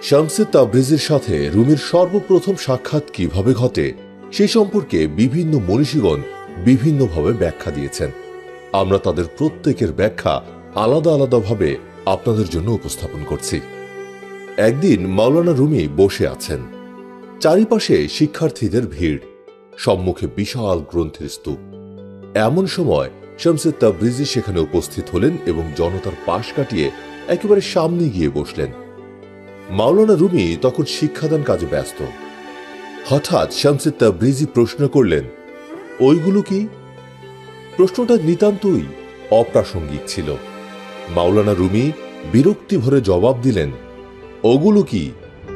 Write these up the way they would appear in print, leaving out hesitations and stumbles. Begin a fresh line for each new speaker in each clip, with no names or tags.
শামসে তাবরিজীর সাথে রুমির সর্বপ্রথম সাক্ষাৎ কিভাবে ঘটে সেই সম্পর্কে বিভিন্ন মনীষীগণ বিভিন্নভাবে ব্যাখ্যা দিয়েছেন। আমরা তাদের প্রত্যেকের ব্যাখ্যা আলাদা আলাদাভাবে আপনাদের জন্য উপস্থাপন করছি। একদিন মাওলানা রুমি বসে আছেন, চারিপাশে শিক্ষার্থীদের ভিড়, সম্মুখে বিশাল গ্রন্থের স্তূপ। এমন সময় শামসে তাবরিজী সেখানে উপস্থিত হলেন এবং জনতার পাশ কাটিয়ে একেবারে সামনে গিয়ে বসলেন। মাওলানা রুমি তখন শিক্ষাদান কাজে ব্যস্ত। হঠাৎ শামসে তাবরিজী প্রশ্ন করলেন, ওইগুলো কি? প্রশ্নটা নিতান্তই অপ্রাসঙ্গিক ছিল। মাওলানা রুমি বিরক্তি ভরে জবাব দিলেন, ওগুলো কি,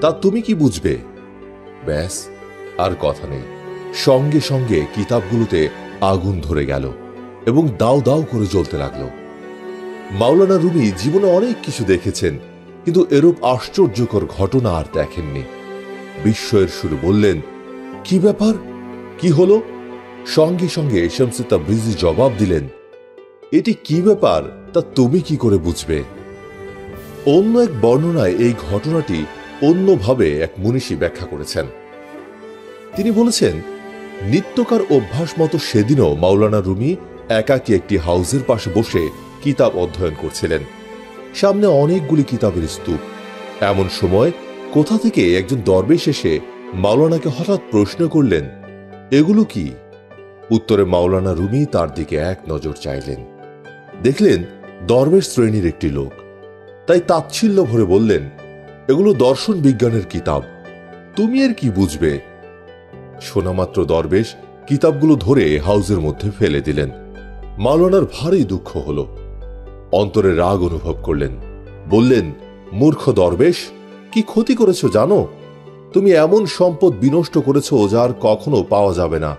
তা তুমি কি বুঝবে? ব্যাস, আর কথা নেই। সঙ্গে সঙ্গে কিতাবগুলোতে আগুন ধরে গেল এবং দাও দাও করে জ্বলতে লাগলো। মাওলানা রুমি জীবনে অনেক কিছু দেখেছেন, কিন্তু এরূপ আশ্চর্যকর ঘটনা আর দেখেননি। বিস্ময়ের সুরে বললেন, কি ব্যাপার, কি হলো? সঙ্গে সঙ্গে শামসে তাবরিজী জবাব দিলেন, এটি কি ব্যাপার তা তুমি কি করে বুঝবে? অন্য এক বর্ণনায় এই ঘটনাটি অন্যভাবে এক মনীষী ব্যাখ্যা করেছেন। তিনি বলেছেন, নিত্যকার অভ্যাস মতো সেদিনও মাওলানা রুমি একাকী একটি হাউজের পাশে বসে কিতাব অধ্যয়ন করছিলেন। সামনে অনেকগুলি কিতাবের স্তূপ। এমন সময় কোথা থেকে একজন দরবেশ এসে মাওলানাকে হঠাৎ প্রশ্ন করলেন, এগুলো কি? উত্তরে মাওলানা রুমি তার দিকে এক নজর চাইলেন। দেখলেন দরবেশ শ্রেণীর একটি লোক, তাই তাচ্ছিল্য ভরে বললেন, এগুলো দর্শন বিজ্ঞানের কিতাব, তুমি এর কি বুঝবে? শোনামাত্র দরবেশ কিতাবগুলো ধরে হাউজের মধ্যে ফেলে দিলেন। মাওলানার ভারী দুঃখ হল, অন্তরে রাগ অনুভব করলেন। বললেন, মূর্খ দরবেশ, কি ক্ষতি করেছ জানো? তুমি এমন সম্পদ বিনষ্ট করেছ যার কখনো পাওয়া যাবে না।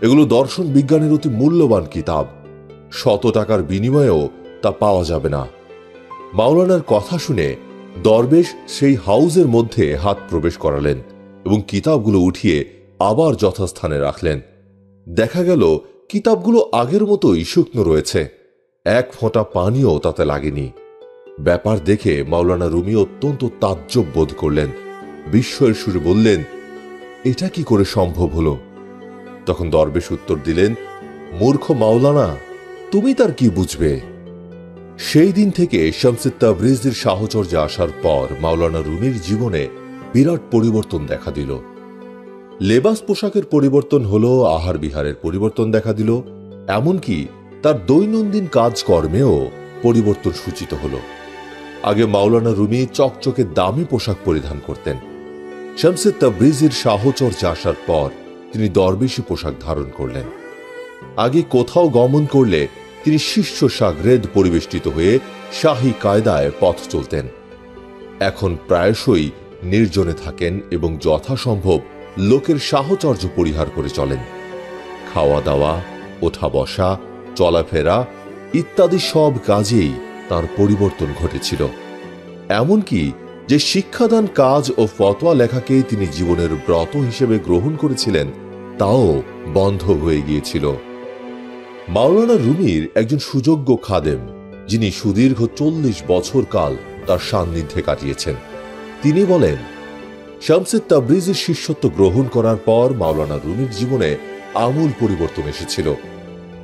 এগুলো দর্শন বিজ্ঞানের অতি মূল্যবান কিতাব, 100 টাকার বিনিময়েও তা পাওয়া যাবে না। মাওলানার কথা শুনে দরবেশ সেই হাউজের মধ্যে হাত প্রবেশ করালেন এবং কিতাবগুলো উঠিয়ে আবার যথাস্থানে রাখলেন। দেখা গেল কিতাবগুলো আগের মতোই শুকনো রয়েছে, এক ফোঁটা পানিও তাতে লাগেনি। ব্যাপার দেখে মাওলানা রুমি অত্যন্ত তাজ্জব বোধ করলেন। বিস্ময়ের সুরে বললেন, এটা কি করে সম্ভব হলো? তখন দরবেশ উত্তর দিলেন, মূর্খ মাওলানা, তুমি তার কি বুঝবে? সেই দিন থেকে শামসে তাবরিজীর সাহচর্যে আসার পর মাওলানা রুমির জীবনে বিরাট পরিবর্তন দেখা দিল। লেবাস পোশাকের পরিবর্তন হলো, আহার বিহারের পরিবর্তন দেখা দিল, এমনকি তার দৈনন্দিন কাজকর্মেও পরিবর্তন সূচিত হল। আগে মাওলানা রুমি চকচকে দামি পোশাক পরিধান করতেন। শামসে তাবরিজীর সাহচর্যে আসার পর তিনি দরবেশি পোশাক ধারণ করলেন। আগে কোথাও গমন করলে তিনি শিষ্য সাগরেদ পরিবেষ্টিত হয়ে শাহী কায়দায় পথ চলতেন। এখন প্রায়শই নির্জনে থাকেন এবং যথাসম্ভব লোকের সাহচর্য পরিহার করে চলেন। খাওয়া দাওয়া, ওঠা বসা, চলাফেরা ইত্যাদি সব কাজেই তার পরিবর্তন ঘটেছিল। এমনকি যে শিক্ষাদান কাজ ও ফতোয়া লেখাকে তিনি জীবনের ব্রত হিসেবে গ্রহণ করেছিলেন তাও বন্ধ হয়ে গিয়েছিল। মাওলানা রুমির একজন সুযোগ্য খাদেম, যিনি সুদীর্ঘ 40 বছর কাল তার সান্নিধ্যে কাটিয়েছেন, তিনি বলেন, শামসে তাবরিজীর শিষ্যত্ব গ্রহণ করার পর মাওলানা রুমির জীবনে আমূল পরিবর্তন এসেছিল।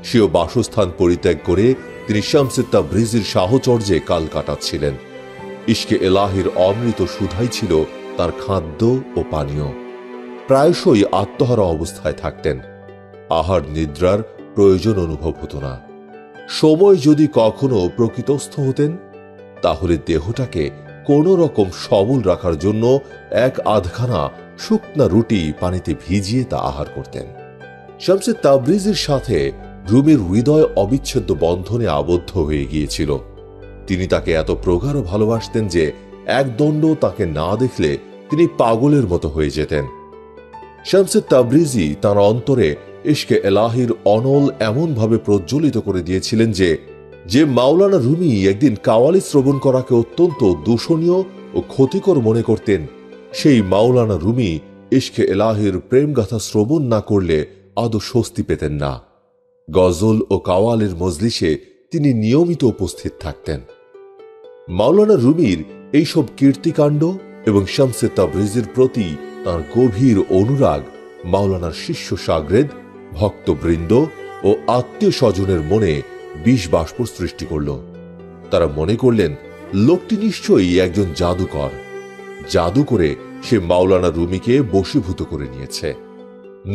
সেও বাসস্থান পরিত্যাগ করে তিনি শামসে তাবরিজীর সাহচর্যে কাল কাটাচ্ছিলেন। ইশকে এলাহির অমৃত সুধাই ছিল তার খাদ্য ও পানীয়। প্রায়শই আত্মহারা অবস্থায় থাকতেন। আহার নিদ্রার প্রয়োজন অনুভব হতো না। সময় যদি কখনো প্রকৃতস্থ হতেন, তাহলে দেহটাকে কোন রকম সবল রাখার জন্য এক আধখানা শুকনা রুটি পানিতে ভিজিয়ে তা আহার করতেন। শামসে তাবরিজীর সাথে রুমির হৃদয় অবিচ্ছেদ্য বন্ধনে আবদ্ধ হয়ে গিয়েছিল। তিনি তাকে এত প্রগাঢ় ভালোবাসতেন যে এক দণ্ড তাকে না দেখলে তিনি পাগলের মতো হয়ে যেতেন। শামসে তাবরিজী তাঁর অন্তরে ইশকে এলাহির অনল এমনভাবে প্রজ্বলিত করে দিয়েছিলেন যে মাওলানা রুমি একদিন কাওয়ালি শ্রবণ করাকে অত্যন্ত দূষণীয় ও ক্ষতিকর মনে করতেন, সেই মাওলানা রুমি ইশকে এলাহির প্রেমগাথা শ্রবণ না করলে আদৌ স্বস্তি পেতেন না। গজল ও কাওয়ালের মজলিসে তিনি নিয়মিত উপস্থিত থাকতেন। মাওলানা রুমির এইসব কীর্তিকাণ্ড এবং শামসে তাবরিজীর প্রতি তাঁর গভীর অনুরাগ মাওলানার শিষ্য শাগরেদ, ভক্তবৃন্দ ও আত্মীয় স্বজনের মনে বিষ বাষ্প সৃষ্টি করল। তারা মনে করলেন লোকটি নিশ্চয়ই একজন জাদুকর। জাদু করে সে মাওলানা রুমিকে বশীভূত করে নিয়েছে,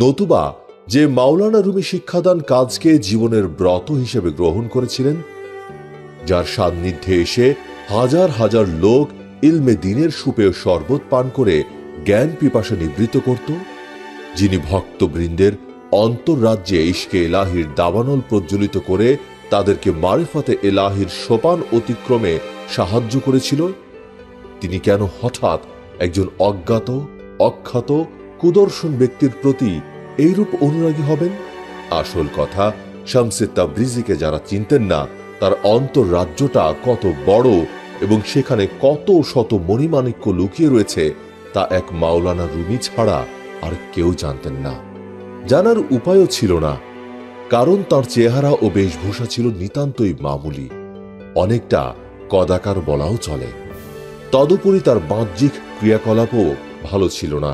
নতুবা যে মাওলানা রুমি শিক্ষাদান কাজকে জীবনের ব্রত হিসেবে গ্রহণ করেছিলেন, যার সান্নিধ্যে এসে হাজার হাজার লোক ইলমে দিনের সুপেয় শরবত পান করে জ্ঞান পিপাসা নিবৃত্ত করত, যিনি ভক্তবৃন্দের অন্তর্রাজ্যে ইশকে এলাহির দাবানল প্রজ্বলিত করে তাদেরকে মারিফাতে এলাহির সোপান অতিক্রমে সাহায্য করেছিল, তিনি কেন হঠাৎ একজন অজ্ঞাত অখ্যাত কুদর্শন ব্যক্তির প্রতি এইরূপ অনুরাগী হবেন? আসল কথা, শামসে তাবরিজীকে যারা চিনতেন না, তার অন্তর্রাজ্যটা কত বড় এবং সেখানে কত শত মণিমাণিক্য লুকিয়ে রয়েছে তা এক মাওলানা রুমি ছাড়া আর কেউ জানতেন না। জানার উপায়ও ছিল না, কারণ তার চেহারা ও বেশভূষা ছিল নিতান্তই মামুলি, অনেকটা কদাকার বলাও চলে। তদুপরি তার বাহ্যিক ক্রিয়াকলাপও ভালো ছিল না।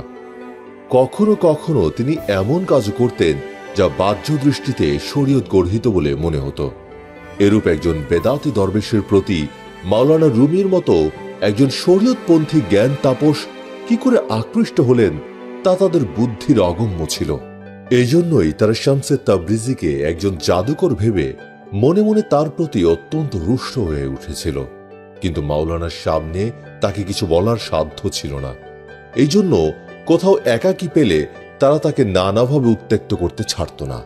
কখনো কখনো তিনি এমন কাজ করতেন যা বাহ্য দৃষ্টিতে শরীয়ত গর্হিত বলে মনে হতো। এরূপ একজন বেদাতি দরবেশের প্রতি মাওলানা রুমির মতো একজন শরীয়তপন্থী জ্ঞান তাপস কি করে আকৃষ্ট হলেন তা তাদের বুদ্ধির অগম্য ছিল। এজন্যই তারা শামসে তাবরিজীকে একজন জাদুকর ভেবে মনে মনে তার প্রতি অত্যন্ত রুষ্ট হয়ে উঠেছিল। কিন্তু মাওলানার সামনে তাকে কিছু বলার সাধ্য ছিল না। এই জন্য কোথাও একাকী পেলে তারা তাকে নানাভাবে উত্ত্যক্ত করতে ছাড়ত না।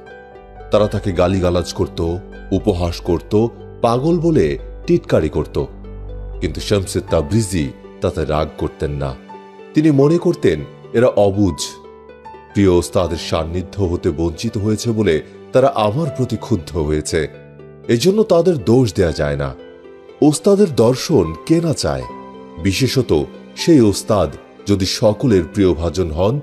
তারা তাকে গালিগালাজ করত, উপহাস করত, পাগল বলে টিটকারি করত। কিন্তু শামসে তাবরিজী তাতে রাগ করতেন না। তিনি মনে করতেন এরা অবুঝ, প্রিয় ওস্তাদের সান্নিধ্য হতে বঞ্চিত হয়েছে বলে তারা আমার প্রতি ক্ষুব্ধ হয়েছে। এজন্য তাদের দোষ দেয়া যায় না। ওস্তাদের দর্শন কে না চায়, বিশেষত সেই ওস্তাদ যদি সকলের প্রিয়ভাজন হন,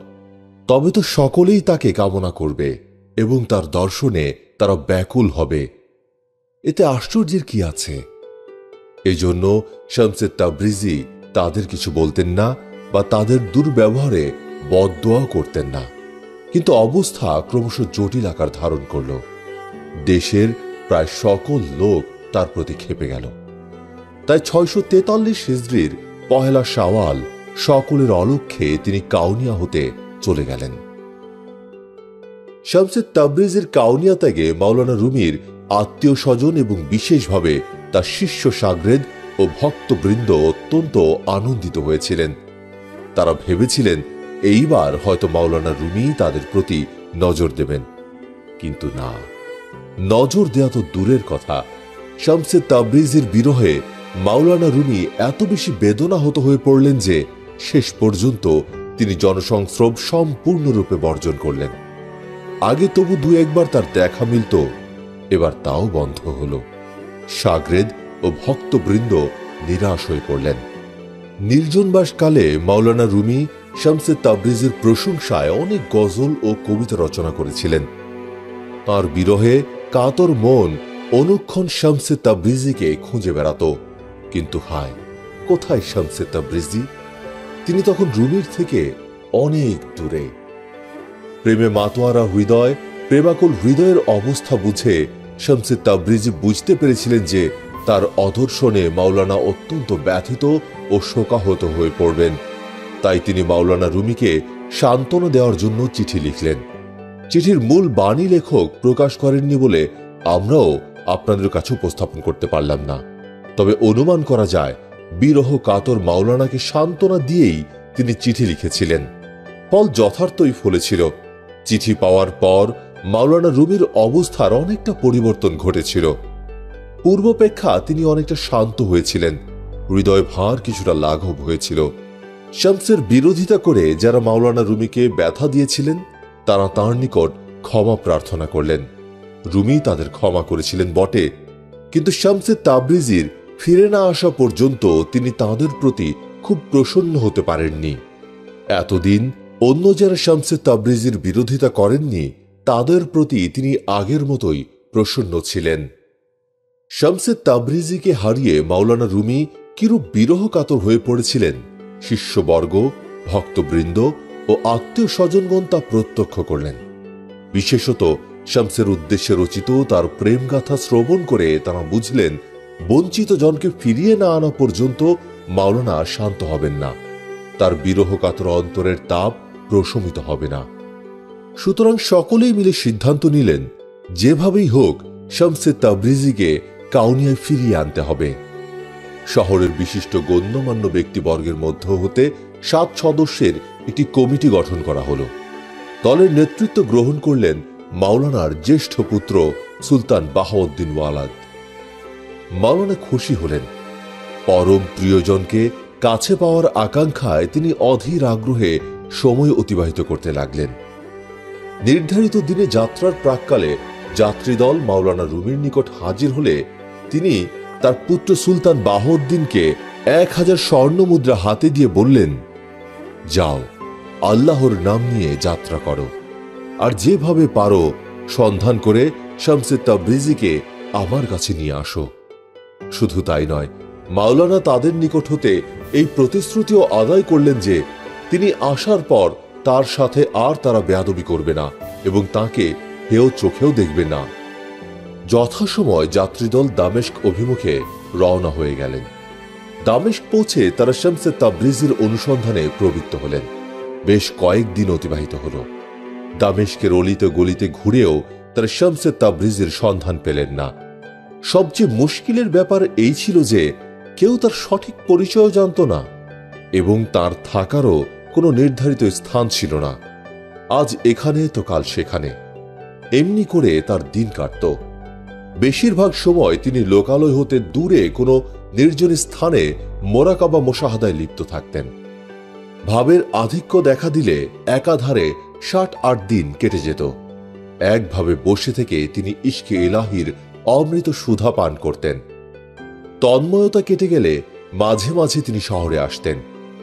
তবে তো সকলেই তাকে কামনা করবে এবং তার দর্শনে তারা ব্যাকুল হবে। এতে আশ্চর্যের কি আছে? এজন্য শামসে তাবরিজী তাদের কিছু বলতেন না বা তাদের দুর্ব্যবহারে বদদোয়া করতেন না। কিন্তু অবস্থা ক্রমশ জটিল আকার ধারণ করল। দেশের প্রায় সকল লোক তার প্রতি ক্ষেপে গেল। তাই 643 হিজরির পহেলা শাওয়াল সকলের অলক্ষ্যে তিনি কাউনিয়া হতে চলে গেলেন। শামসে তাবরিজের কাউনিয়া ত্যাগে মাওলানা রুমির আত্মীয় স্বজন এবং বিশেষভাবে তার শিষ্য শাগরেদ ও ভক্তবৃন্দ অত্যন্ত আনন্দিত হয়েছিলেন। তারা ভেবেছিলেন এইবার হয়তো মাওলানা রুমি তাদের প্রতি নজর দেবেন, কিন্তু না, নজর দেয়া তো দূরের কথা। শামসে তাবরিজের বিরহে মাওলানা রুমি এত বেশি বেদনাহত হয়ে পড়লেন যে শেষ পর্যন্ত তিনি জনসংস্রব সম্পূর্ণরূপে বর্জন করলেন। আগে তবু দু একবার তার দেখা মিলত, এবার তাও বন্ধ হল। শাগরেদ ও ভক্তবৃন্দ নিরাশ হয়ে পড়লেন। নির্জনবাসকালে মাওলানা রুমি শামসে তাবরিজের প্রশংসায় অনেক গজল ও কবিতা রচনা করেছিলেন। তার বিরহে কাতর মন অনুক্ষণ শামসে তাবরিজীকে খুঁজে বেড়াত। কিন্তু হায়, কোথায় শামসে তাবরিজী? তিনি তখন রুমির থেকে অনেক দূরে। প্রেমে মাতোয়ারা হৃদয়, প্রেমাকুল হৃদয়ের অবস্থা বুঝে শামসে তাবরিজী বুঝতে পেরেছিলেন যে তার অদর্শনে মাওলানা অত্যন্ত ব্যথিত ও শোকাহত হয়ে পড়বেন। তাই তিনি মাওলানা রুমিকে সান্ত্বনা দেওয়ার জন্য চিঠি লিখলেন। চিঠির মূল বাণী লেখক প্রকাশ করেননি বলে আমরাও আপনাদের কাছে উপস্থাপন করতে পারলাম না। তবে অনুমান করা যায় বিরহ কাতর মাওলানাকে সান্ত্বনা দিয়েই তিনি চিঠি লিখেছিলেন। ফল যথার্থই ফলেছিল। চিঠি পাওয়ার পর মাওলানা রুমির অবস্থার অনেকটা পরিবর্তন ঘটেছিল। পূর্বাপেক্ষা তিনি অনেকটা শান্ত হয়েছিলেন, হৃদয় ভার কিছুটা লাঘব হয়েছিল। শামসের বিরোধিতা করে যারা মাওলানা রুমিকে ব্যথা দিয়েছিলেন তারা তাঁর নিকট ক্ষমা প্রার্থনা করলেন। রুমি তাদের ক্ষমা করেছিলেন বটে, কিন্তু শামসে তাবরিজীর ফিরে না আসা পর্যন্ত তিনি তাঁদের প্রতি খুব প্রসন্ন হতে পারেননি। এতদিন অন্য যারা শামসে তাবরিজীর বিরোধিতা করেননি তাদের প্রতি তিনি আগের মতোই প্রসন্ন ছিলেন। শামসে তাবরিজিকে হারিয়ে মাওলানা রুমি কিরূপ বিরহ কাতর হয়ে পড়েছিলেন, শিষ্যবর্গ, ভক্তবৃন্দ ও আত্মীয় স্বজনগণ তা প্রত্যক্ষ করলেন। বিশেষত শামসের উদ্দেশ্যে রচিত তার প্রেমগাথা শ্রবণ করে তারা বুঝলেন, বঞ্চিত জনকে ফিরিয়ে না আনা পর্যন্ত মাওলানা শান্ত হবেন না, তার বিরহ কাতর অন্তরের তাপ প্রশমিত হবে না। সুতরাং সকলেই মিলে সিদ্ধান্ত নিলেন, যেভাবেই হোক শামসে তাবরিজিকে কাউনিয়ায় ফিরিয়ে আনতে হবে। শহরের বিশিষ্ট গণ্যমান্য ব্যক্তিবর্গের মধ্য হতে 7 সদস্যের একটি কমিটি গঠন করা হল। দলের নেতৃত্ব গ্রহণ করলেন মাওলানার জ্যেষ্ঠ পুত্র সুলতান বাহাউদ্দিন ওয়ালাদ। মাওলানা খুশি হলেন। পরম প্রিয়জনকে কাছে পাওয়ার আকাঙ্ক্ষায় তিনি অধীর আগ্রহে সময় অতিবাহিত করতে লাগলেন। নির্ধারিত দিনে যাত্রার প্রাক্কালে যাত্রীদল মাওলানা রুমির নিকট হাজির হলে তিনি তার পুত্র সুলতান বাহাউদ্দিনকে 1000 স্বর্ণ মুদ্রা হাতে দিয়ে বললেন, যাও, আল্লাহর নাম নিয়ে যাত্রা করো, আর যেভাবে পারো সন্ধান করে শামসে তাবরিজিকে আমার কাছে নিয়ে আসো। শুধু তাই নয়, মাওলানা তাদের নিকট হতে এই প্রতিশ্রুতিও আদায় করলেন যে তিনি আসার পর তার সাথে আর তারা বেয়াদবি করবে না এবং তাকে হেয় চোখেও দেখবে না। যথাসময় যাত্রীদল দামেস্ক অভিমুখে রওনা হয়ে গেলেন। দামেস্ক পৌঁছে তারা শামসে তাবরিজির অনুসন্ধানে প্রবৃত্ত হলেন। বেশ কয়েকদিন অতিবাহিত হল। দামেস্কের অলিতে গলিতে ঘুরেও তারা শামসে তাবরিজির সন্ধান পেলেন না। সবচেয়ে মুশকিলের ব্যাপার এই ছিল যে কেউ তার সঠিক পরিচয় জানত না এবং তার থাকারও কোনো নির্ধারিত স্থান ছিল না। আজ এখানে তো কাল সেখানে, এমনি করে তার দিন কাটত। বেশিরভাগ সময় তিনি লোকালয় হতে দূরে কোনো নির্জন স্থানে মোরাকাবা মোশাহাদায় লিপ্ত থাকতেন। ভাবের আধিক্য দেখা দিলে একাধারে 7-8 দিন কেটে যেত। একভাবে বসে থেকে তিনি ইশকে ইলাহির অমৃত সুধা পান করতেন। তন্ময়তা কেটে গেলে মাঝে মাঝে তিনি শহরে আসতেন,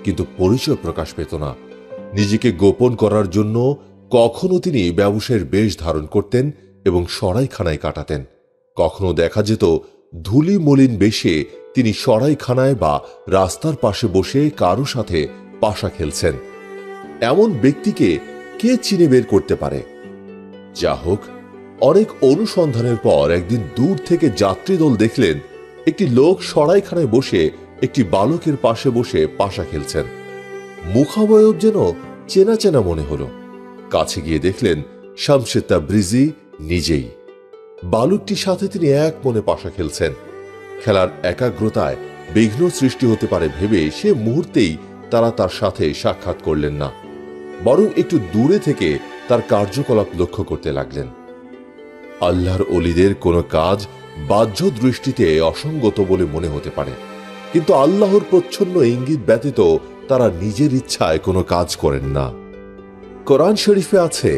কিন্তু পরিচয় প্রকাশ পেত না। নিজেকে গোপন করার জন্য কখনো তিনি ব্যবসায়ের বেশ ধারণ করতেন এবং সরাইখানায় কাটাতেন। কখনো দেখা যেত ধুলি মলিন বেশে তিনি সরাইখানায় বা রাস্তার পাশে বসে কারো সাথে পাশা খেলছেন। এমন ব্যক্তিকে কে চিনে বের করতে পারে? যা হোক, অনেক অনুসন্ধানের পর একদিন দূর থেকে যাত্রীদল দেখলেন একটি লোক সরাইখানায় বসে একটি বালকের পাশে বসে পাশা খেলছেন। মুখাবয়ব যেন চেনা চেনা মনে হল। কাছে গিয়ে দেখলেন শামসে তাবরিজি নিজেই। বালকটির সাথে তিনি এক মনে পাশা খেলছেন। খেলার একাগ্রতায় বিঘ্ন সৃষ্টি হতে পারে ভেবে সে মুহূর্তেই তারা তার সাথে সাক্ষাৎ করলেন না, বরং একটু দূরে থেকে তার কার্যকলাপ লক্ষ্য করতে লাগলেন। আল্লাহর অলিদের কোনো কাজ বাহ্য দৃষ্টিতে অসঙ্গত বলে মনে হতে পারে, কিন্তু আল্লাহর প্রচ্ছন্ন ইঙ্গিত ব্যতীত তারা নিজের ইচ্ছায় কোনো কাজ করেন না। কোরআন শরীফে আছে,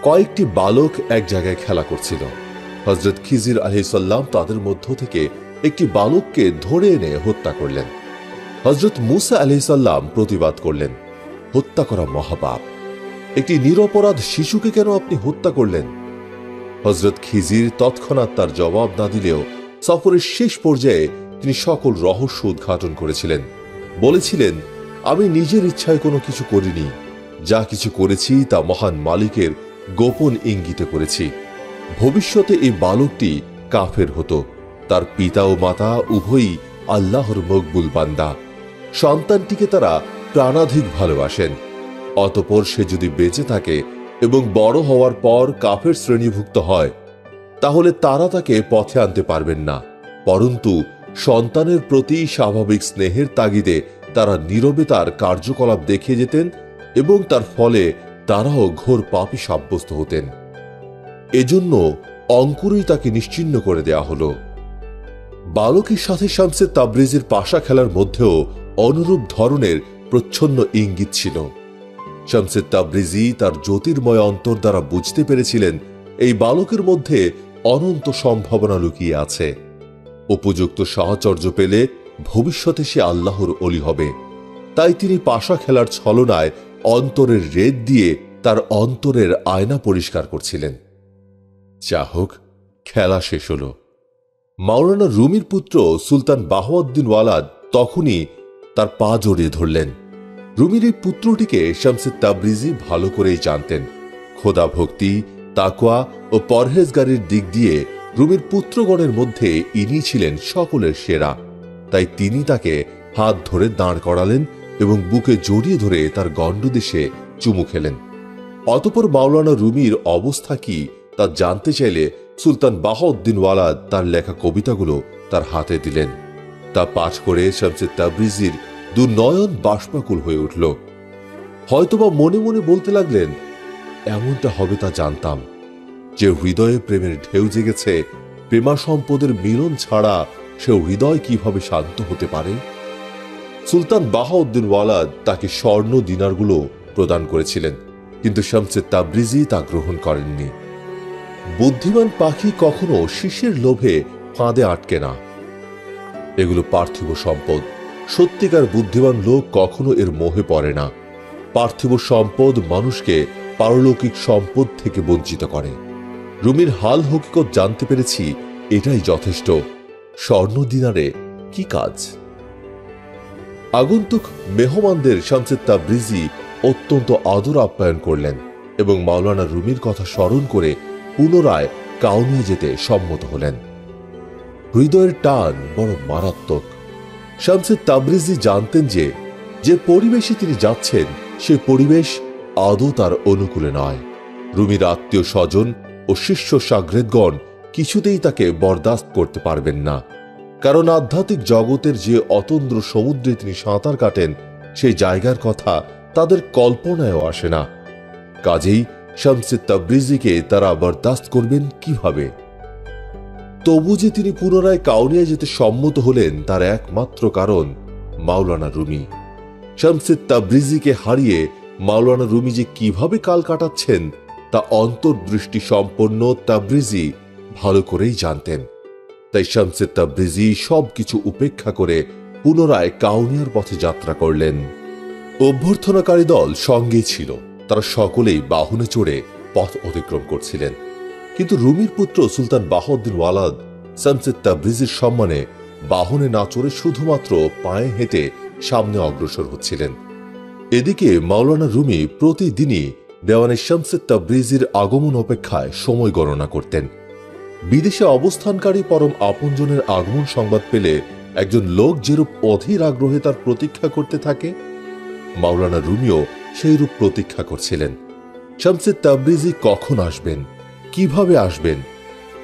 কয়েকটি বালক এক জায়গায় খেলা করছিল। হযরত খিজির আলাইহিসসালাম তাদের মধ্য থেকে একটি বালককে ধরে এনে হত্যা করলেন। হযরত মুসা আলাইহিসসালাম প্রতিবাদ করলেন, হত্যা করা মহাপাপ, একটি নিরপরাধ শিশুকে কেন আপনি হত্যা করলেন? হযরত খিজির তৎক্ষণাৎ তার জবাব না দিলেও সফরের শেষ পর্যায়ে তিনি সকল রহস্য উদ্ঘাটন করেছিলেন। বলেছিলেন, আমি নিজের ইচ্ছায় কোনো কিছু করিনি, যা কিছু করেছি তা মহান মালিকের গোপন ইঙ্গিতে করেছি। ভবিষ্যতে এই বালকটি কাফের হতো। তার পিতা ও মাতা উভয়ই আল্লাহর মকবুল বান্দা। সন্তানটিকে তারা প্রাণাধিক ভালোবাসেন। অতঃপর সে যদি বেঁচে থাকে এবং বড় হওয়ার পর কাফের শ্রেণীভুক্ত হয়, তাহলে তারা তাকে পথে আনতে পারবেন না, পরন্তু সন্তানের প্রতি স্বাভাবিক স্নেহের তাগিদে তারা নীরবে তার কার্যকলাপ দেখিয়ে যেতেন এবং তার ফলে তারাও ঘোর পাপী সাব্যস্ত হতেন। এজন্য অঙ্কুরেই তাকে নিশ্চিহ্ন করে দেয়া হল। বালকের সাথে শামসে তাবরিজির পাশা খেলার মধ্যেও অনুরূপ ধরনের প্রচ্ছন্ন ইঙ্গিত ছিল। শামসে তাবরিজি তার জ্যোতির্ময় অন্তর দ্বারা বুঝতে পেরেছিলেন এই বালকের মধ্যে অনন্ত সম্ভাবনা লুকিয়ে আছে। উপযুক্ত সাহচর্য পেলে ভবিষ্যতে সে আল্লাহর অলি হবে। তাই তিনি পাশা খেলার ছলনায় অন্তরের রেত দিয়ে তার অন্তরের আয়না পরিষ্কার করছিলেন। যা হোক, খেলা শেষ হল। মাওলানা রুমির পুত্র সুলতান বাহাউদ্দিন ওয়ালাদ তখনই তার পা জড়িয়ে ধরলেন। রুমির এই পুত্রটিকে শামসে তাবরিজি ভালো করেই জানতেন। খোদা ভক্তি, তাকওয়া ও পরহেজগারির দিক দিয়ে রুমির পুত্রগণের মধ্যে ইনি ছিলেন সকলের সেরা। তাই তিনি তাকে হাত ধরে দাঁড় করালেন এবং বুকে জড়িয়ে ধরে তার গণ্ডদেশে চুমু খেলেন। অতঃপর মাওলানা রুমির অবস্থা কি তা জানতে চাইলে সুলতান বাহাউদ্দিন ওয়ালাদ তার লেখা কবিতাগুলো তার হাতে দিলেন। তা পাঠ করে শামসে তাবরিজির দু নয়ন বাষ্পাকুল হয়ে উঠল। হয়তোবা মনে মনে বলতে লাগলেন, এমনটা হবে তা জানতাম। যে হৃদয়ে প্রেমের ঢেউ জেগেছে, প্রেমা সম্পদের মিলন ছাড়া সে হৃদয় কিভাবে শান্ত হতে পারে। সুলতান বাহাউদ্দিন ওয়ালাদ তাকে স্বর্ণ দিনারগুলো প্রদান করেছিলেন, কিন্তু শামসে তাবরিজি তা গ্রহণ করেননি। বুদ্ধিমান পাখি কখনো শীষের লোভে ফাঁদে আটকে না। এগুলো পার্থিব সম্পদ। সত্যিকার বুদ্ধিমান লোক কখনো এর মোহে পড়ে না। পার্থিব সম্পদ মানুষকে পারলৌকিক সম্পদ থেকে বঞ্চিত করে। রুমির হাল হকিকত জানতে পেরেছি, এটাই যথেষ্ট। স্বর্ণ দিনারে কি কাজ? আগন্তুক মেহমানদের শামসে তাবরিজি অত্যন্ত আদর আপ্যায়ন করলেন এবং মাওলানা রুমির কথা স্মরণ করে পুনরায় কাউনিয়া যেতে সম্মত হলেন। হৃদয়ের টান বড় মারাত্মক। শামসে তাবরিজি জানতেন যে পরিবেশে তিনি যাচ্ছেন সে পরিবেশ আদৌ তার অনুকূলে নয়। রুমির আত্মীয় স্বজন ও শিষ্য সাগরেদগণ কিছুতেই তাকে বরদাস্ত করতে পারবেন না, কারণ আধ্যাত্মিক জগতের যে অতন্দ্র সমুদ্রে তিনি সাঁতার কাটেন সেই জায়গার কথা তাদের কল্পনায়ও আসে না। কাজেই শামসে তাবরিজিকে তারা বরদাস্ত করবেন কিভাবে? তবু যে তিনি পুনরায় কাউনিয়া যেতে সম্মত হলেন তার একমাত্র কারণ মাওলানা রুমি। শামসে তাবরিজিকে হারিয়ে মাওলানা রুমি যে কিভাবে কাল কাটাচ্ছেন তা অন্তর্দৃষ্টি সম্পন্ন তাবরিজি ভালো করেই জানতেন। তাই শামসে তাবরিজি সবকিছু উপেক্ষা করে পুনরায় কাউনিয়ার পথে যাত্রা করলেন। অভ্যর্থনাকারী দল সঙ্গেই ছিল। তারা সকলেই বাহনে চড়ে পথ অতিক্রম করছিলেন, কিন্তু রুমির পুত্র সুলতান বাহাউদ্দিন ওয়ালাদ শামসে তাবরিজির সম্মানে বাহনে না চড়ে শুধুমাত্র পায়ে হেঁটে সামনে অগ্রসর হচ্ছিলেন। এদিকে মাওলানা রুমি প্রতিদিনই দেওয়ানে শামসে তাবরিজির আগমন অপেক্ষায় সময় গণনা করতেন। বিদেশে অবস্থানকারী পরম আপনজনের আগমন সংবাদ পেলে একজন লোক যেরূপ অধীর আগ্রহে তার প্রতীক্ষা করতে থাকে, মাওলানা রুমিও সেইরূপ প্রতীক্ষা করছিলেন। শামসে তাবরিজি কখন আসবেন, কিভাবে আসবেন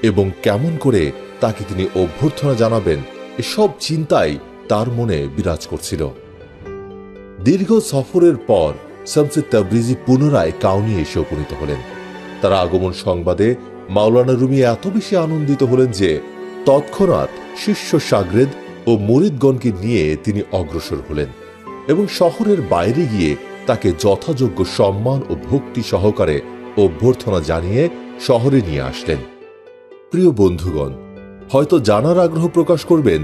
এবং কেমন করে তাকে তিনি অভ্যর্থনা জানাবেন, এসব চিন্তাই তার মনে বিরাজ করছিল। দীর্ঘ সফরের পর শামসে তাবরিজি পুনরায় কাউনিয়া এসে উপনীত হলেন। তার আগমন সংবাদে মাওলানা রুমি এত বেশি আনন্দিত হলেন যে তৎক্ষণাৎ শিষ্য সাগরেদ ও মুরিদগণকে নিয়ে তিনি অগ্রসর হলেন এবং শহরের বাইরে গিয়ে তাকে যথাযোগ্য সম্মান ও ভক্তি সহকারে অভ্যর্থনা জানিয়ে শহরে নিয়ে আসলেন। প্রিয় বন্ধুগণ, হয়তো জানার আগ্রহ প্রকাশ করবেন,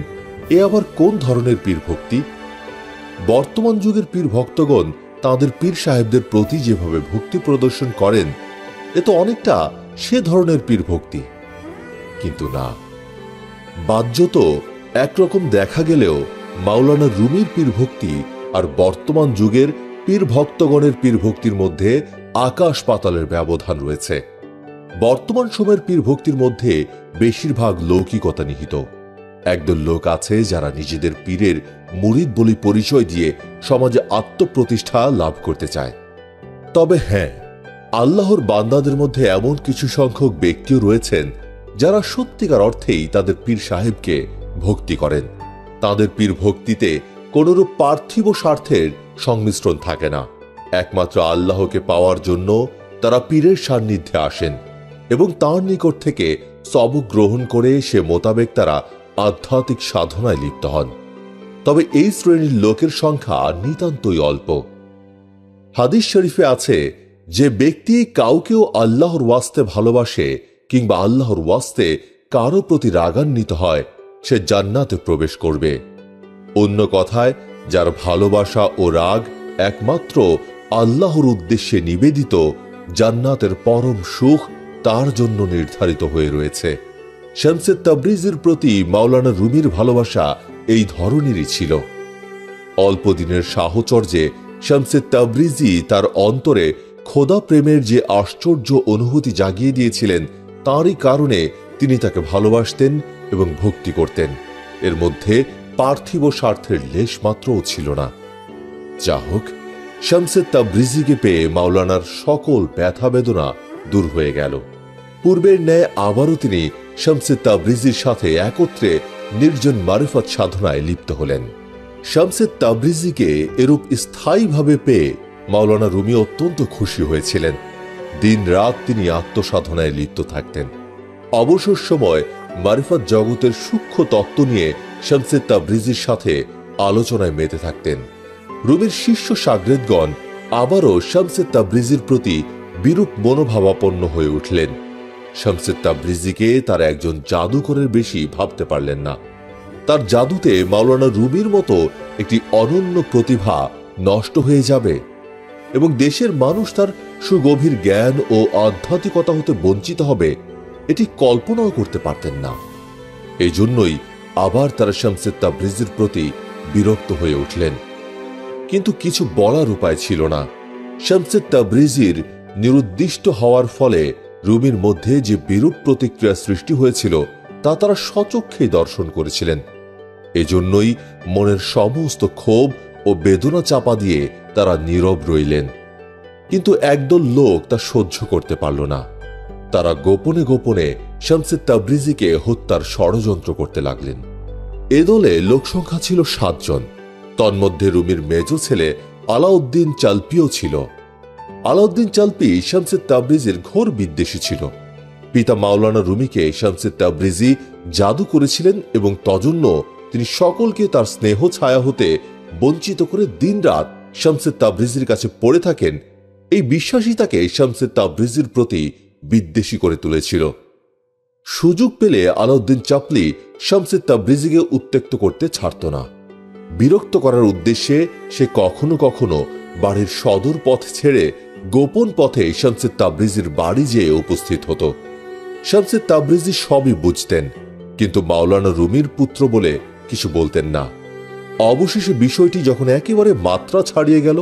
এ আবার কোন ধরনের পীর ভক্তি? বর্তমান যুগের পীর ভক্তগণ তাঁদের পীর সাহেবদের প্রতি যেভাবে ভক্তি প্রদর্শন করেন, এ তো অনেকটা সে ধরনের পীর ভক্তি। কিন্তু না, বাহ্যত একরকম দেখা গেলেও মাওলানা রুমির পীর ভক্তি আর বর্তমান যুগের পীর ভক্তগণের পীর ভক্তির মধ্যে আকাশ পাতালের ব্যবধান রয়েছে। বর্তমান সময়ের পীর ভক্তির মধ্যে বেশিরভাগ লৌকিকতা নিহিত। একদল লোক আছে যারা নিজেদের পীরের মুরিদ বলে পরিচয় দিয়ে সমাজে আত্মপ্রতিষ্ঠা লাভ করতে চায়। তবে হ্যাঁ, আল্লাহর বান্দাদের মধ্যে এমন কিছু সংখ্যক ব্যক্তিও রয়েছেন যারা সত্যিকার অর্থেই তাদের পীর সাহেবকে ভক্তি করেন। তাদের পীর ভক্তিতে কোনরূপ পার্থিব স্বার্থের সংমিশ্রণ থাকে না। একমাত্র আল্লাহকে পাওয়ার জন্য তারা পীরের সান্নিধ্যে আসেন এবং তার নিকট থেকে সবক গ্রহণ করে সে মোতাবেক তারা আধ্যাত্মিক সাধনায় লিপ্ত হন। তবে এই শ্রেণীর লোকের সংখ্যা নিতান্তই অল্প। হাদিস শরীফে আছে, যে ব্যক্তি কাউকেও আল্লাহর ওয়াস্তে ভালোবাসে কিংবা আল্লাহর ওয়াস্তে কারো প্রতি রাগান্বিত হয়, সে জান্নাতে প্রবেশ করবে। অন্য কথায়, যার ভালোবাসা ও রাগ একমাত্র আল্লাহর উদ্দেশ্যে নিবেদিত, জান্নাতের পরম সুখ তার জন্য নির্ধারিত হয়ে রয়েছে। শামসে তাবরিজির প্রতি মাওলানা রুমির ভালোবাসা এই ধরনেরই ছিল। অল্প দিনের সাহচর্যে শামসে তাবরিজি তার অন্তরে খোদা প্রেমের যে আশ্চর্য অনুভূতি জাগিয়ে দিয়েছিলেন, তারই কারণে তিনি তাকে ভালোবাসতেন এবং ভক্তি করতেন। এর মধ্যে পার্থিব স্বার্থের লেশ মাত্রও ছিল না। যা হোক, শামসে তাবরিজিকে পেয়ে মাওলানার সকল ব্যথা বেদনা দূর হয়ে গেল। পূর্বের ন্যায় আবারও তিনি শামসে তাবরিজির সাথে একত্রে নির্জন মারিফত সাধনায় লিপ্ত হলেন। শামসে তাবরিজিকে এরূপ স্থায়ীভাবে পেয়ে মাওলানা রুমি অত্যন্ত খুশি হয়েছিলেন। দিন রাত তিনি আত্মসাধনায় লিপ্ত থাকতেন। অবসর সময় মারিফত জগতের সূক্ষ্ম তত্ত্ব নিয়ে শামসে তাবরিজির সাথে আলোচনায় মেতে থাকতেন। রুমির শিষ্য শাগরেদগণ আবারও শামসে তাবরিজির প্রতি বিরূপ মনোভাবাপন্ন হয়ে উঠলেন। শামসে তাবরিজিকে তার একজন জাদুকরের বেশি ভাবতে পারলেন না। তার জাদুতে মাওলানা রুমির মতো একটি অনন্য প্রতিভা নষ্ট হয়ে যাবে এবং দেশের মানুষ তার সুগভীর জ্ঞান ও আধ্যাত্মিকতা হতে বঞ্চিত হবে, এটি কল্পনাও করতে পারতেন না। এই জন্যই আবার তারা শামসে তাবরিজির প্রতি বিরক্ত হয়ে উঠলেন। কিন্তু কিছু বলার উপায় ছিল না। শামসে তাবরিজির নিরুদ্দিষ্ট হওয়ার ফলে রুমির মধ্যে যে বিরূপ প্রতিক্রিয়া সৃষ্টি হয়েছিল তা তারা স্বচক্ষেই দর্শন করেছিলেন। এজন্যই মনের সমস্ত ক্ষোভ ও বেদনা চাপা দিয়ে তারা নীরব রইলেন। কিন্তু একদল লোক তা সহ্য করতে পারল না। তারা গোপনে গোপনে শামসে তাবরিজিকে হত্যার ষড়যন্ত্র করতে লাগলেন। এ দলে লোকসংখ্যা ছিল 7 জন। তন্মধ্যে রুমির মেজ ছেলে আলাউদ্দিন চালপিও ছিল। আলাউদ্দিন চালপি শামসে তাবরিজির ঘোর বিদ্বেষী ছিল। পিতা মাওলানা রুমিকে শামসে তাবরিজি জাদু করেছিলেন এবং তজন্য তিনি সকলকে তার স্নেহ ছায়া হতে বঞ্চিত করে দিনরাত শামসে তাবরিজির কাছে পড়ে থাকেন। এই বিশ্বাসই তাকে শামসে তাবরিজির প্রতি বিদ্বেষী করে তুলেছিল। সুযোগ পেলে আলাউদ্দিন চাপলি শামসে তাবরিজিকে উত্ত্যক্ত করতে ছাড়ত না। বিরক্ত করার উদ্দেশ্যে সে কখনো কখনো বাড়ির সদর পথ ছেড়ে গোপন পথে শামসে তাবরিজির বাড়ি যেয়ে উপস্থিত হতো। শামসে তাবরিজি সবই বুঝতেন, কিন্তু মাওলানা রুমির পুত্র বলে কিছু বলতেন না। অবশেষে বিষয়টি যখন একেবারে মাত্রা ছাড়িয়ে গেল,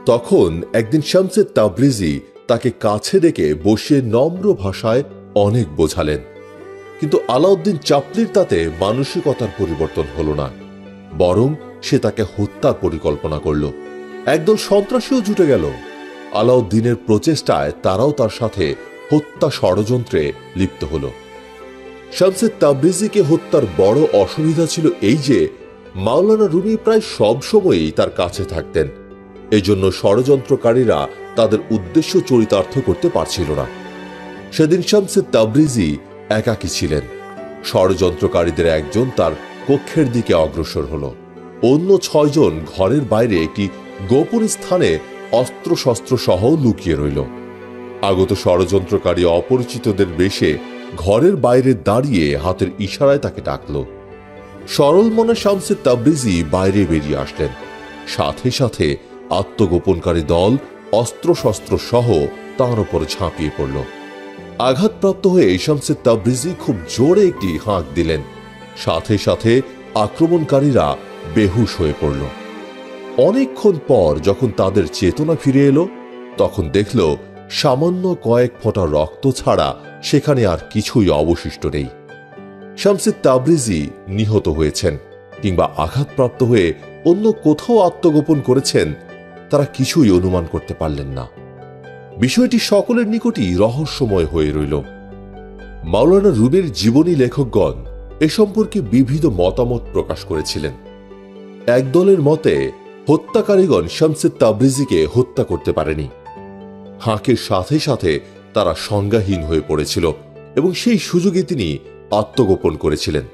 তখন একদিন শামসে তাবরিজি তাকে কাছে ডেকে বসিয়ে নম্র ভাষায় অনেক বোঝালেন। কিন্তু আলাউদ্দিন চাপলির তাতে মানসিকতার পরিবর্তন হল না, বরং সে তাকে হত্যার পরিকল্পনা করল। একদল সন্ত্রাসীও জুটে গেল। আলাউদ্দিনের প্রচেষ্টায় তারাও তার সাথে হত্যা ষড়যন্ত্রে লিপ্ত হল। শামসে তাবরিজিকে হত্যার বড় অসুবিধা ছিল এই যে মাওলানা রুমি প্রায় সব সময়ই তার কাছে থাকতেন। এজন্য ষড়যন্ত্রকারীরা তাদের উদ্দেশ্য চরিতার্থ করতে পারছিল না। সেদিন শামসে তাবরিজি একাকী ছিলেন। ষড়যন্ত্রকারীদের একজন তার কক্ষের দিকে অগ্রসর হল। অন্য 6 জন ঘরের বাইরে একটি গোপন স্থানে অস্ত্রশস্ত্র সহ লুকিয়ে রইল। আগত ষড়যন্ত্রকারী অপরিচিতদের বেশে ঘরের বাইরে দাঁড়িয়ে হাতের ইশারায় তাকে ডাকল। সরল মনে শামসে তাবরিজি বাইরে বেরিয়ে আসলেন। সাথে সাথে আত্মগোপনকারী দল অস্ত্রশস্ত্র সহ তাঁর উপর ঝাঁপিয়ে পড়ল। আঘাতপ্রাপ্ত হয়ে শামসে তাবরিজি খুব জোরে একটি হাঁক দিলেন। সাথে সাথে আক্রমণকারীরা বেহুশ হয়ে পড়ল। অনেকক্ষণ পর যখন তাদের চেতনা ফিরে এলো, তখন দেখল সামান্য কয়েক ফোঁটা রক্ত ছাড়া সেখানে আর কিছুই অবশিষ্ট নেই। শামসে তাবরিজি নিহত হয়েছেন কিংবা আঘাতপ্রাপ্ত হয়ে অন্য কোথাও আত্মগোপন করেছেন, তারা কিছুই অনুমান করতে পারলেন না। বিষয়টি সকলের নিকটই রহস্যময় হয়ে রইল। মাওলানা রুমির জীবনী লেখকগণ এ সম্পর্কে বিবিধ মতামত প্রকাশ করেছিলেন। একদলের মতে হত্যাকারীগণ শামসে তাবরিজিকে হত্যা করতে পারেনি। হাঁকের সাথে সাথে তারা সংজ্ঞাহীন হয়ে পড়েছিল এবং সেই সুযোগে তিনি আত্মগোপন করেছিলেন।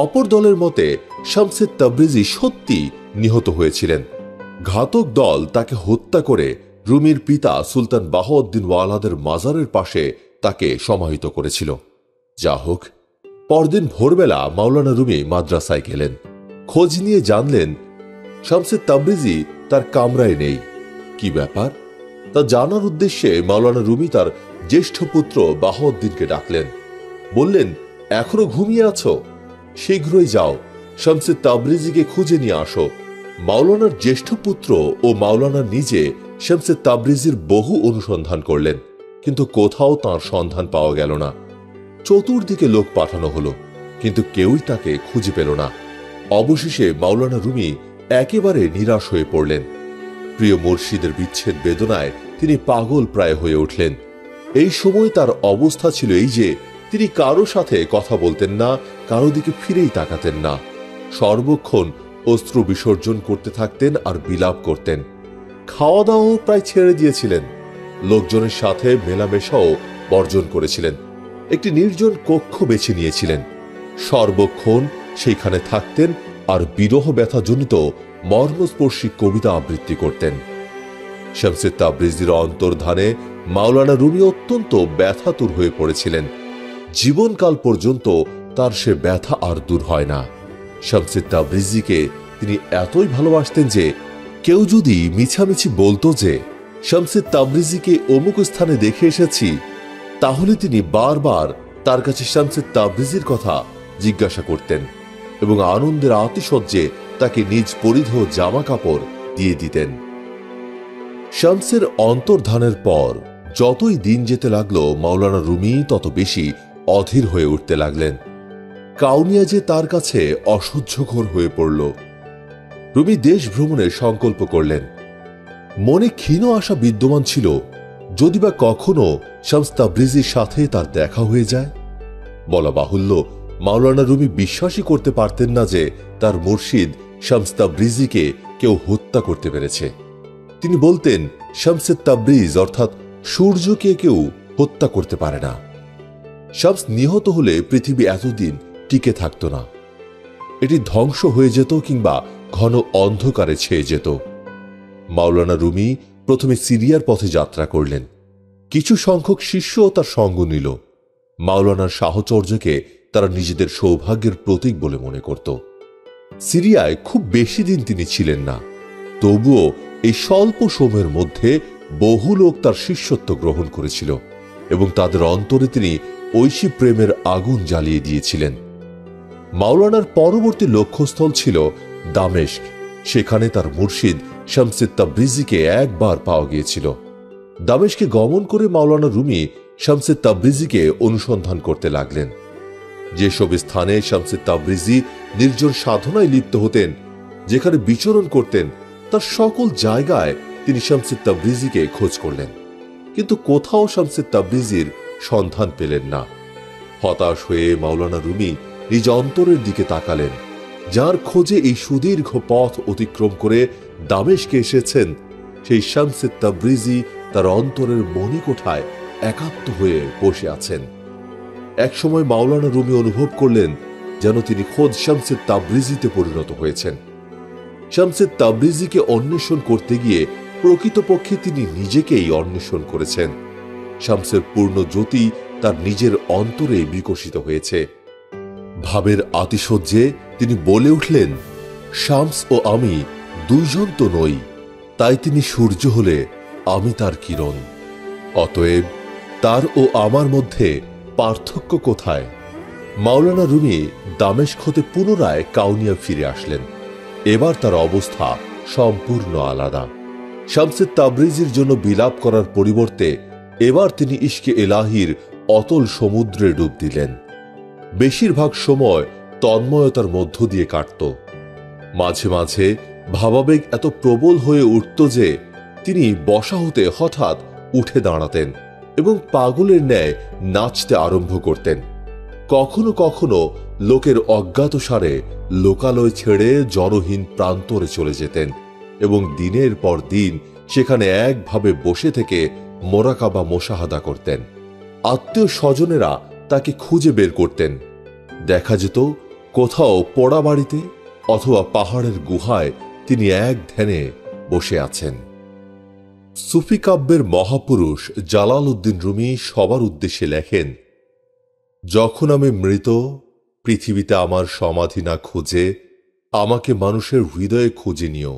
অপর দলের মতে শামসে তাবরিজি সত্যি নিহত হয়েছিলেন। ঘাতক দল তাকে হত্যা করে রুমির পিতা সুলতান বাহাউদ্দিন ওয়ালাদের মাজারের পাশে তাকে সমাহিত করেছিল। যা হোক, পরদিন ভোরবেলা মাওলানা রুমি মাদ্রাসায় গেলেন। খোঁজ নিয়ে জানলেন শামসে তাবরিজি তার কামরায় নেই। কি ব্যাপার তা জানার উদ্দেশ্যে মাওলানা রুমি তার জ্যেষ্ঠ পুত্র বাহাউদ্দিনকে ডাকলেন। বললেন, এখনো ঘুমিয়ে আছো? শীঘ্রই যাও, শামসে তাবরিজিকে খুঁজে নিয়ে আসো। মাওলানার জ্যেষ্ঠ পুত্র ও মাওলানা নিজে শামসে তাবরিজির বহু অনুসন্ধান করলেন, কিন্তু কোথাও তার সন্ধান পাওয়া গেল না। চতুর্দিকে লোক পাঠানো হলো, কিন্তু কেউই তাকে খুঁজে পেল না। অবশেষে মাওলানা রুমি একেবারে নিরাশ হয়ে পড়লেন। প্রিয় মুর্শিদের বিচ্ছেদ বেদনায় তিনি পাগল প্রায় হয়ে উঠলেন। এই সময় তার অবস্থা ছিল এই যে তিনি কারো সাথে কথা বলতেন না, কারো দিকে ফিরেই তাকাতেন না। সর্বক্ষণ অশ্রু বিসর্জন করতে থাকতেন আর বিলাপ করতেন। খাওয়া দাওয়াও প্রায় ছেড়ে দিয়েছিলেন। লোকজনের সাথে মেলামেশাও বর্জন করেছিলেন। একটি নির্জন কক্ষ বেছে নিয়েছিলেন। সর্বক্ষণ সেইখানে থাকতেন আর বিরহ ব্যথাজনিত মর্মস্পর্শী কবিতা আবৃত্তি করতেন। শামসে তাবরিজির অন্তর্ধানে মাওলানা রুমি অত্যন্ত ব্যথাতুর হয়ে পড়েছিলেন। জীবনকাল পর্যন্ত তার সে ব্যথা আর দূর হয় না। শামসে তাবরিজিকে তিনি এতই ভালোবাসতেন যে কেউ যদি মিছামিছি বলতো যে শামসে তাবরিজিকে অমুক স্থানে দেখে এসেছি, তাহলে তিনি বারবার তার কাছে শামসে তাবরিজির কথা জিজ্ঞাসা করতেন এবং আনন্দের আতিশয্যে তাকে নিজ পরিধেয় জামা কাপড় দিয়ে দিতেন। শামসের অন্তর্ধানের পর যতই দিন যেতে লাগলো, মাওলানা রুমি তত বেশি অধীর হয়ে উঠতে লাগলেন। কাউনিয়া যে তার কাছে অসহ্যকর হয়ে পড়ল। রুমি দেশ ভ্রমণের সংকল্প করলেন। মনে ক্ষীণ আশা বিদ্যমান ছিল, যদি বা কখনো শামস তাবরিজির সাথে তার দেখা হয়ে যায়। বলা বাহুল্য, মাওলানা রুমি বিশ্বাসই করতে পারতেন না যে তার মুর্শিদ শামস তাবরিজিকে কেউ হত্যা করতে পেরেছে। তিনি বলতেন, শামসে তাবরিজ অর্থাৎ সূর্যকে কেউ হত্যা করতে পারে না। শামস নিহত হলে পৃথিবী এতদিন টিকে থাকত না। এটি ধ্বংস হয়ে যেত কিংবা ঘন অন্ধকারে ছেয়ে যেত। মাওলানা রুমি প্রথমে সিরিয়ার পথে যাত্রা করলেন। কিছু সংখ্যক শিষ্যও তার সঙ্গ নিল। মাওলানার সাহচর্যকে তারা নিজেদের সৌভাগ্যের প্রতীক বলে মনে করত। সিরিয়ায় খুব বেশি দিন তিনি ছিলেন না, তবুও এই স্বল্প সময়ের মধ্যে বহু লোক তার শিষ্যত্ব গ্রহণ করেছিল এবং তাদের অন্তরে তিনি ঐশী প্রেমের আগুন জ্বালিয়ে দিয়েছিলেন। মাওলানার পরবর্তী লক্ষ্যস্থল ছিল দামেস্ক। সেখানে তার মুর্শিদ শামসে তাবরিজিকে একবার পাওয়া গিয়েছিল। দামেস্কে গমন করে মাওলানা রুমি শামসে তাবরিজিকে অনুসন্ধান করতে লাগলেন। যেসব স্থানে শামসে তাবরিজি নির্জন সাধনায় লিপ্ত হতেন, যেখানে বিচরণ করতেন, তার সকল জায়গায় তিনি শামসে তাবরিজিকে খোঁজ করলেন, কিন্তু কোথাও শামসে তাবরিজির সন্ধান পেলেন না। হতাশ হয়ে মাওলানা রুমি নিজ অন্তরের দিকে তাকালেন। যার খোঁজে এই সুদীর্ঘ পথ অতিক্রম করে দামেস্কে এসেছেন, সেই শামসে তাবরিজি তার অন্তরের মণিকোঠায় একাত্ম হয়ে বসে আছেন। একসময় মাওলানা রুমি অনুভব করলেন যেন তিনি খোদ শামসে তাবরিজিতে পরিণত হয়েছেন। শামসে তাবরিজিকে অন্বেষণ করতে গিয়ে প্রকৃতপক্ষে তিনি নিজেকেই অন্বেষণ করেছেন। শামসের পূর্ণ জ্যোতি তার নিজের অন্তরে বিকশিত হয়েছে। ভাবের আতিশয্যে তিনি বলে উঠলেন, শামস ও আমি দুইজন তো নই, তাই তিনি সূর্য হলে আমি তার কিরণ। অতএব তার ও আমার মধ্যে পার্থক্য কোথায়? মাওলানা রুমি দামেস্ক হতে পুনরায় কাউনিয়া ফিরে আসলেন। এবার তার অবস্থা সম্পূর্ণ আলাদা। শামসে তাবরিজির জন্য বিলাপ করার পরিবর্তে এবার তিনি ইশকে এলাহির অতল সমুদ্রে ডুব দিলেন। বেশিরভাগ সময় তন্ময়তার মধ্য দিয়ে কাটত। মাঝে মাঝে ভাবাবেগ এত প্রবল হয়ে উঠত যে তিনি বসা হতে হঠাৎ উঠে দাঁড়াতেন এবং পাগলের ন্যায় নাচতে আরম্ভ করতেন। কখনো কখনো লোকের অজ্ঞাতসারে লোকালয় ছেড়ে জনহীন প্রান্তরে চলে যেতেন এবং দিনের পর দিন সেখানে একভাবে বসে থেকে মোরাকাবা মোশাহাদা করতেন। আত্মীয় স্বজনেরা তাকে খুঁজে বের করতেন। দেখা যেত কোথাও পোড়া বাড়িতে অথবা পাহাড়ের গুহায় তিনি এক ধ্যানে বসে আছেন। সুফি কাব্যের মহাপুরুষ জালালউদ্দিন রুমি সবার উদ্দেশ্যে লেখেন, যখন আমি মৃত, পৃথিবীতে আমার সমাধি না খুঁজে আমাকে মানুষের হৃদয়ে খুঁজে নিও।